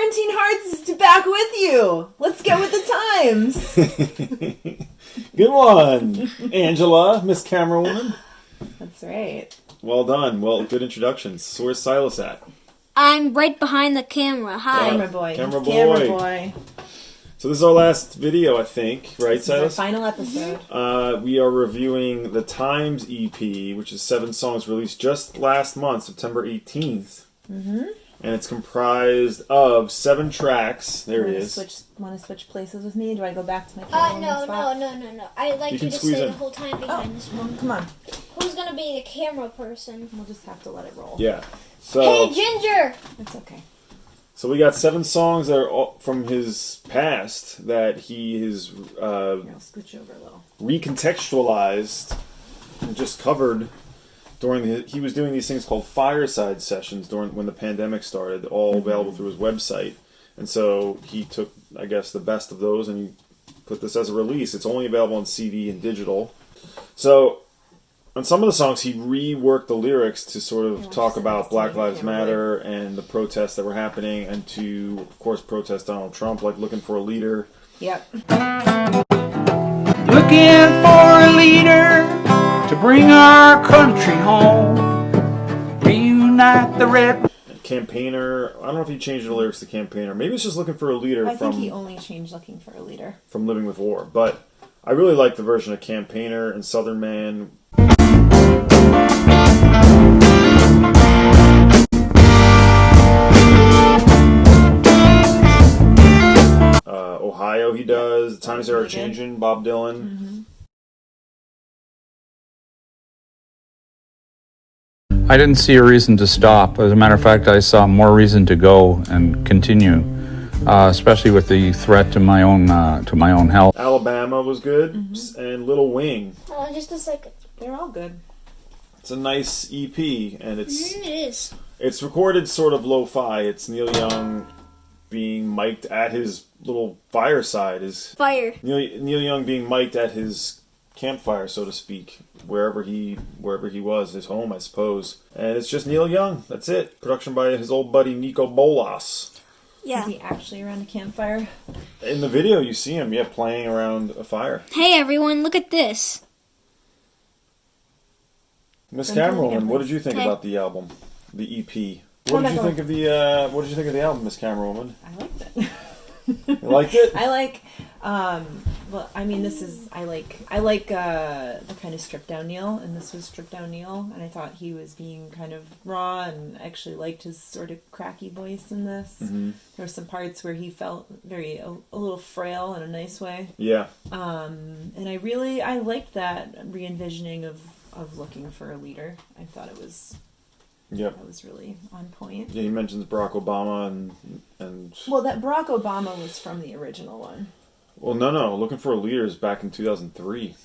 Quarantine Hearts is back with you. Let's get with the times. Good one, Angela, Miss Camerawoman. That's right. Well done. Well, good introductions. So where's Silas at? I'm right behind the camera. Hi. Camera boy. Camera boy. So this is our last video, I think, right, This is our Silas? final episode. We are reviewing the Times EP, which is 7 songs released just last month, September 18th. Mm-hmm. And it's comprised of 7 tracks. There it is. Want to switch places with me? Do I go back to my camera? No. I'd like you to stay the whole time behind this one. Come on. Who's gonna be the camera person? We'll just have to let it roll. Yeah. So, Hey, Ginger! It's okay. So we got 7 songs that are all from his past that he has Here, I'll scooch over a little. recontextualized and just covered during he was doing these things called fireside sessions during when the pandemic started, all available through his website. And so he took, I guess, the best of those and he put this as a release. It's only available on CD and digital. So on some of the songs, he reworked the lyrics to sort of talk about Black Lives Matter and the protests that were happening, and to, of course, protest Donald Trump, like looking for a leader. Yep. Looking for a leader to bring our country home. Reunite the red. Campaigner. I don't know if he changed the lyrics to Campaigner. Maybe it's just looking for a leader I think he only changed Looking for a Leader. From Living with War. But I really like the version of Campaigner and Southern Man. Ohio he does. The Times Are Changing, Bob Dylan. Mm-hmm. I didn't see a reason to stop. As a matter of fact, I saw more reason to go and continue, especially with the threat to my own health. Alabama was good, and Little Wing. Just a second. They're all good. It's a nice EP, and It is. it's recorded sort of lo-fi. It's Neil Young being mic'd at his little fireside. Fire. Neil Young being mic'd at his campfire, so to speak, wherever he was, his home, I suppose. And it's just Neil Young. That's it. Production by his old buddy Nico Bolas. Yeah. Is he actually around a campfire? In the video, you see him, playing around a fire. Hey, everyone, look at this. Miss Camerawoman, what did you think about the album, the EP? What did you think of the album, Miss Camerawoman? I liked it. You liked it? I like, well, I mean, I like the kind of stripped down Neil, and this was stripped down Neil, and I thought he was being kind of raw, and I actually liked his sort of cracky voice in this. Mm-hmm. There were some parts where he felt a little frail in a nice way. Yeah. And I liked that re-envisioning of Looking for a Leader. I thought it was... Yep. That was really on point. Yeah, he mentions Barack Obama and... Well, that Barack Obama was from the original one. Well, no. Looking for a Leader is back in 2003.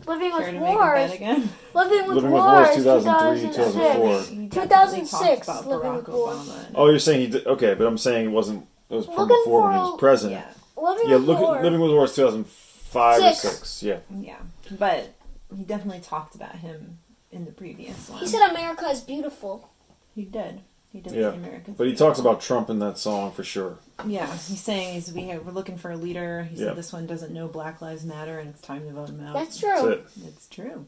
Living Care with to make a Wars. bet again? Living with Living with Wars, Wars, 2003, 2006. He 2006, talked about Living Barack with Wars. Obama. Oh, you're saying he did... Okay, but I'm saying it was from Looking before when he for- was president. Yeah, Living with Wars. Living with Wars 2005 or 6. Yeah. yeah, but he definitely talked about him in the previous one. He said America is beautiful. He did. He did Yeah. say America's But he beautiful. talks about Trump in that song for sure. Yeah, he's saying we're looking for a leader. He Yeah. said this one doesn't know Black Lives Matter, and it's time to vote him out. That's true. That's it. It's true.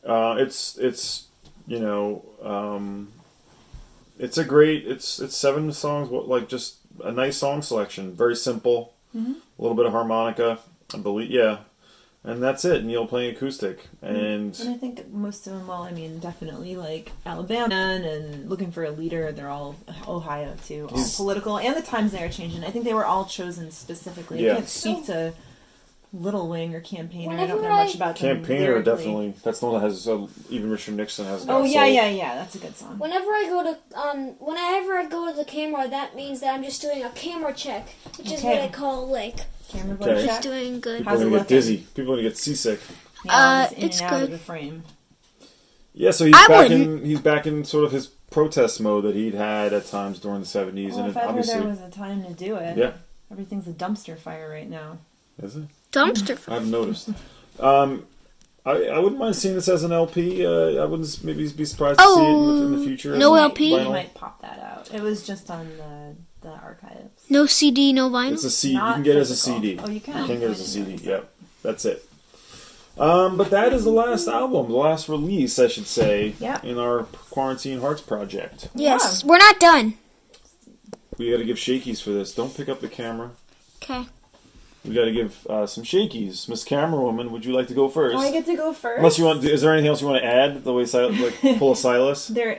It's it's a great, it's 7 songs, like just a nice song selection. Very simple. Mm-hmm. A little bit of harmonica, I believe, yeah. And that's it. Neil playing acoustic. And I think most of them, well, I mean, definitely like Alabama and Looking for a Leader, they're all Ohio too, all political, and the Times They Are Changing. I think they were all chosen specifically. Yeah. I can't speak to Little Wing or Campaigner. I don't know Whenever much about them Campaigner, lyrically. Definitely. That's the one that has, even Richard Nixon has. Oh, got yeah, that's a good song. Whenever I go to the camera, that means that I'm just doing a camera check, which is what I call like Camera Okay. boy just check. doing good. People How's are it going to get looking? dizzy. People are going to get seasick. Yeah, just in it's and out of good. the frame. Yeah, so he's I back wouldn't. he's back in sort of his protest mode that he'd had at times during the 70s. Well, And if it, ever obviously... there was a time to do it. Yeah. Everything's a dumpster fire right now. Is it? Dumpster I haven't noticed. I wouldn't mind seeing this as an LP. I wouldn't maybe be surprised to see it in the future. No as a LP? You vinyl. might pop that out. It was just on the archives. No CD, no vinyl? It's a CD. You Not can get it as a physical. CD. Oh, you can? You can get it as a I CD. didn't know. Yep. That's it. But that is the last album, the last release, I should say, Yeah. in our Quarantine Hearts project. Yes. We're not done. We got to give shakies for this. Don't pick up the camera. Okay. We got to give some shakies. Miss Camerawoman, would you like to go first? Oh, I get to go first. Unless you want, is there anything else you want to add? The way pull a Silas. There,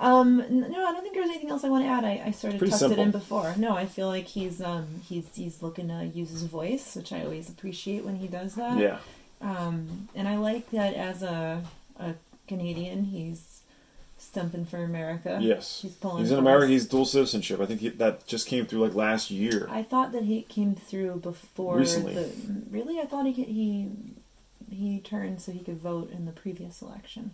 no, I don't think there's anything else I want to add. I sort of Pretty tucked it simple. in before. No, I feel like he's looking to use his voice, which I always appreciate when he does that. Yeah. And I like that as a Canadian, he's stumping for America. Yes. He's pulling. He's in for America. us. He's dual citizenship. I think that just came through like last year. I thought that he came through before. Recently. Really, I thought he turned so he could vote in the previous election.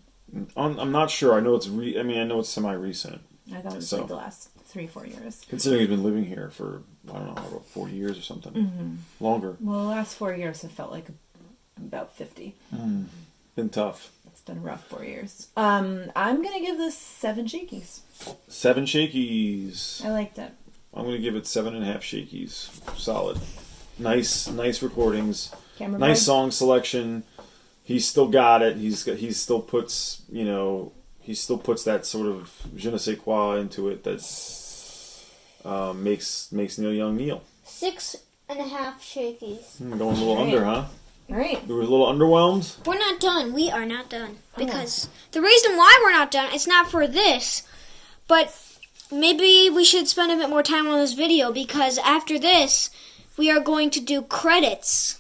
I'm not sure. I know it's I know it's semi-recent. I thought it was So. like the last 3-4 years. Considering he's been living here for, I don't know, about 40 years or something. Mm-hmm. Longer. Well, the last 4 years have felt like about 50. Been tough. It's been a rough 4 years. I'm gonna give this 7 shakies. 7 shakies. I liked it. I'm going to give it 7.5 shakies. Solid. Nice recordings. Camera Nice boy? song selection. He's still got it. He still puts, he still puts that sort of je ne sais quoi into it that makes Neil Young Neil. 6.5 shakies. Going a little Right. under, huh? All right. We were a little underwhelmed. We're not done. We are not done. Because the reason why we're not done, it's not for this, but maybe we should spend a bit more time on this video because after this, we are going to do credits.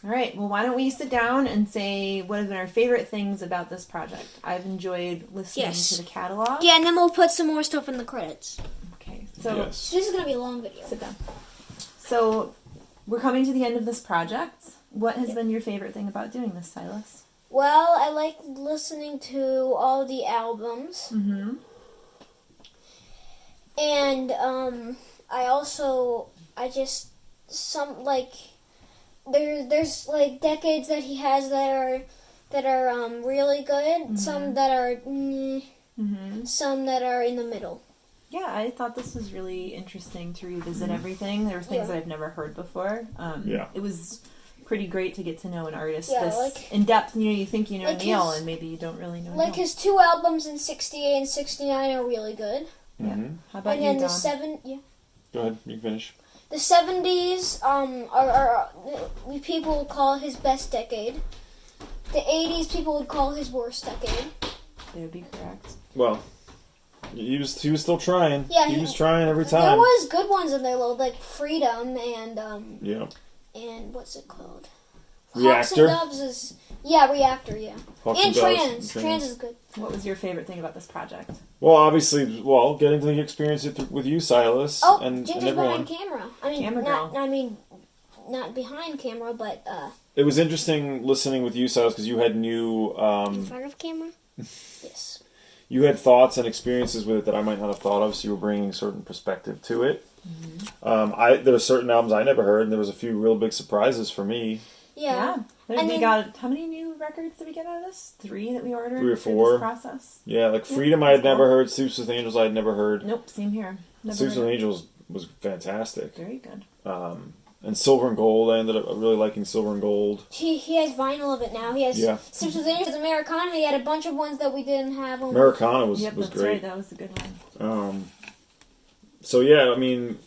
All right. Well, why don't we sit down and say what have been our favorite things about this project? I've enjoyed listening Yes. to the catalog. Yeah, and then we'll put some more stuff in the credits. Okay. So Yes. So this is going to be a long video. sit down. So we're coming to the end of this project. What has been your favorite thing about doing this, Silas? Well, I like listening to all the albums. Mm-hmm. And there's like decades that he has that are really good, some that are some that are in the middle. Yeah, I thought this was really interesting to revisit everything. There were things Yeah. that I've never heard before. Yeah. It was pretty great to get to know an artist Yeah, this like- in depth. You think you know like Neil, his- and maybe you don't really know Like Neil. his 2 albums in '68 and '69 are really good. Mm-hmm. How about And you, then Dom? Go ahead. You can finish. The 70s people would call his best decade. The 80s people would call his worst decade. They would be correct. Well, he was still trying. Yeah, he he- was trying every There time. was good ones in there, like Freedom Yeah. and what's it called? Reactor? Hawks and Doves is Reactor, yeah. Hawks And and Doves, Trans. and Trans is good. What was your favorite thing about this project? Well, obviously, getting to experience it with you, Silas, Oh, and Ginger's everyone. behind camera. I mean, Camera girl. not behind camera, but It was interesting listening with you, Silas, because you had new, in front of camera. Yes. you had thoughts and experiences with it that I might not have thought of. So you were bringing a certain perspective to it. There were certain albums I never heard, and there was a few real big surprises for me. Yeah. We And then- got how many new records did we get out of this? 3 that we ordered. 3 or through 4. This process. Yeah, like Freedom I had never heard, Soups with Angels I had never heard. Nope, same here. Never Soups heard with it. Angels was fantastic. Very good. And Silver and Gold, I ended up really liking Silver and Gold. He has vinyl of it now. He has Yeah. Sips with Angels, Americana. He had a bunch of ones that we didn't have. Americana was Yep, that's great. right. That was a good one. So yeah, I mean,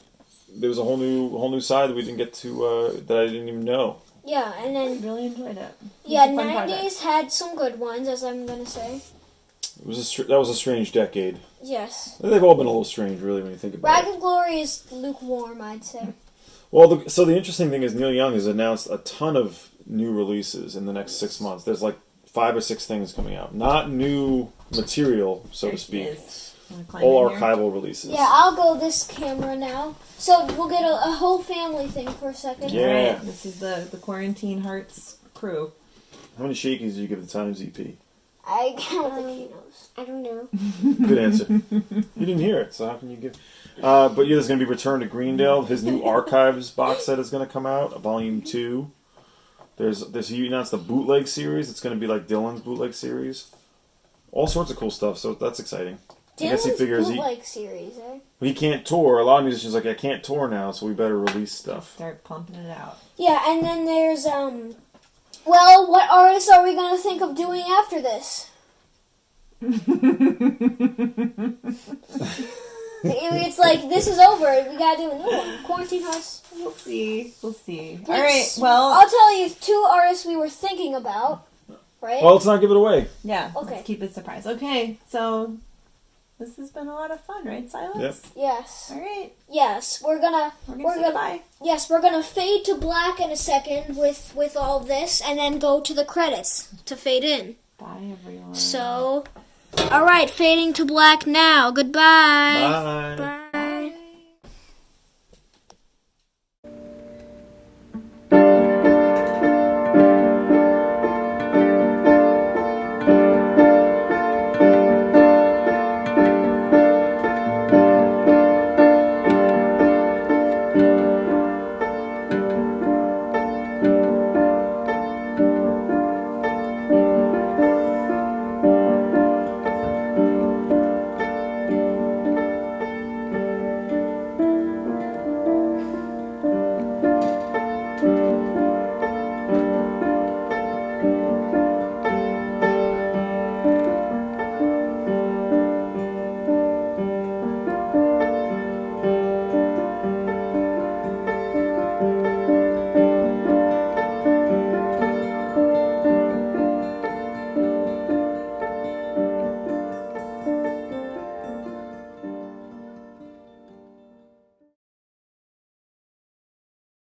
there was a whole new side that we didn't get to that I didn't even know. Yeah, and then Really enjoyed it. yeah, It was a fun 90s project. had some good ones, as I'm gonna say. That was a strange decade. Yes. They've all been a little strange, really, when you think about Rag it. and Glory is lukewarm, I'd say. Well, so the interesting thing is Neil Young has announced a ton of new releases in the next 6 months. There's like 5 or 6 things coming out, not new material, so There to she speak. is. Wanna climb All in here? archival releases. Yeah, I'll go this camera now. So we'll get a whole family thing for a second. Yeah. All right, this is the Quarantine Hearts crew. How many shakies did you give the Times EP? I don't think he knows. I don't know. Good answer. You didn't hear it, so how can you give? But yeah, there's going to be Return to Greendale. His new Archives box set is going to come out, Volume 2. He announced the bootleg series. It's going to be like Dylan's bootleg series. All sorts of cool stuff. So that's exciting. I guess he figures bootleg series, eh? he can't tour. A lot of musicians are like, I can't tour now, so we better release stuff. Start pumping it out. Yeah, and then there's well, what artists are we gonna think of doing after this? It's like, this is over. We gotta do a new one. Quarantine House. We'll see. We'll see. Yes. All right. Well, I'll tell you 2 artists we were thinking about. Right? Well, let's not give it away. yeah. Okay. Let's keep it a surprise. Okay. So this has been a lot of fun, right, Silas? Yep. Yes. All right. Yes, we're gonna say bye. Yes, we're gonna fade to black in a second with all this, and then go to the credits to fade in. Bye, everyone. So, all right, fading to black now. Goodbye. Bye. Bye.